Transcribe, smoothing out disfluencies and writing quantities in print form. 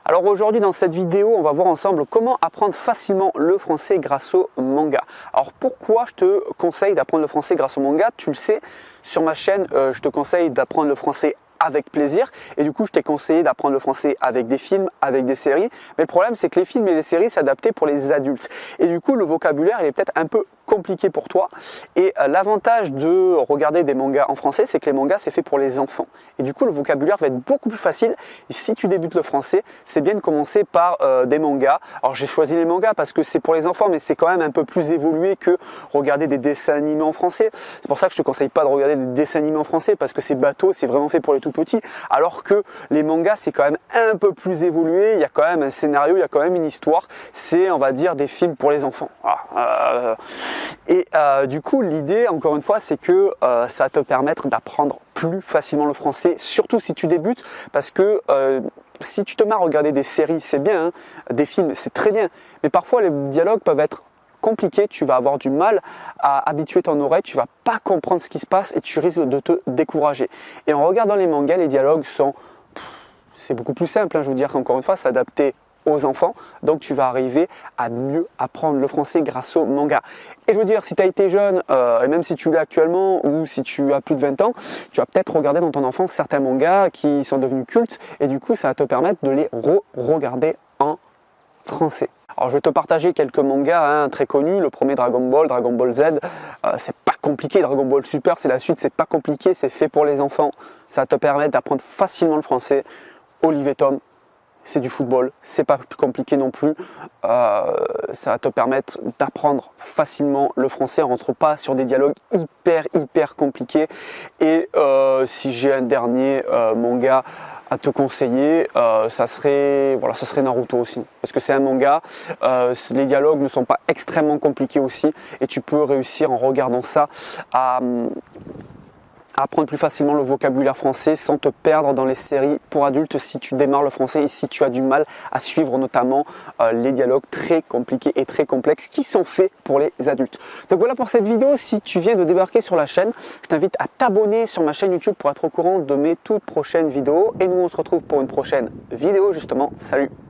Alors aujourd'hui dans cette vidéo, on va voir ensemble comment apprendre facilement le français grâce au manga. Alors pourquoi je te conseille d'apprendre le français grâce au manga? Tu le sais, sur ma chaîne, je te conseille d'apprendre le français avec plaisir et du coup je t'ai conseillé d'apprendre le français avec des films, avec des séries, mais le problème c'est que les films et les séries s'adaptaient pour les adultes et du coup le vocabulaire il est peut-être un peu compliqué pour toi et l'avantage de regarder des mangas en français c'est que les mangas c'est fait pour les enfants et du coup le vocabulaire va être beaucoup plus facile et si tu débutes le français c'est bien de commencer par des mangas. Alors j'ai choisi les mangas parce que c'est pour les enfants mais c'est quand même un peu plus évolué que regarder des dessins animés en français. C'est pour ça que je te conseille pas de regarder des dessins animés en français parce que c'est bateau, c'est vraiment fait pour les tout petits, alors que les mangas c'est quand même un peu plus évolué, il y a quand même un scénario, il y a quand même une histoire, c'est on va dire des films pour les enfants. Voilà. Du coup l'idée encore une fois c'est que ça va te permettre d'apprendre plus facilement le français, surtout si tu débutes, parce que si tu te mets à regarder des séries c'est bien, hein, des films c'est très bien, mais parfois les dialogues peuvent être compliqué, tu vas avoir du mal à habituer ton oreille, tu vas pas comprendre ce qui se passe et tu risques de te décourager. Et en regardant les mangas, les dialogues sont, c'est beaucoup plus simple, hein, je veux dire encore une fois, s'adapter aux enfants, donc tu vas arriver à mieux apprendre le français grâce au manga. Et je veux dire, si tu as été jeune, et même si tu l'es actuellement, ou si tu as plus de 20 ans, tu vas peut-être regarder dans ton enfance certains mangas qui sont devenus cultes, et du coup ça va te permettre de les re-regarder en français. Alors je vais te partager quelques mangas hein, très connus. Le premier Dragon Ball Z, c'est pas compliqué. Dragon Ball Super, c'est la suite, c'est pas compliqué, c'est fait pour les enfants. Ça va te permettre d'apprendre facilement le français. Olive & Tom, c'est du football, c'est pas plus compliqué non plus. Ça va te permettre d'apprendre facilement le français. On rentre pas sur des dialogues hyper compliqués. Et si j'ai un dernier manga à te conseiller, ça serait Naruto aussi, parce que c'est un manga, les dialogues ne sont pas extrêmement compliqués aussi, et tu peux réussir en regardant ça à apprendre plus facilement le vocabulaire français sans te perdre dans les séries pour adultes si tu démarres le français et si tu as du mal à suivre notamment les dialogues très compliqués et très complexes qui sont faits pour les adultes. Donc voilà pour cette vidéo. Si tu viens de débarquer sur la chaîne, je t'invite à t'abonner sur ma chaîne YouTube pour être au courant de mes toutes prochaines vidéos et nous on se retrouve pour une prochaine vidéo justement. Salut!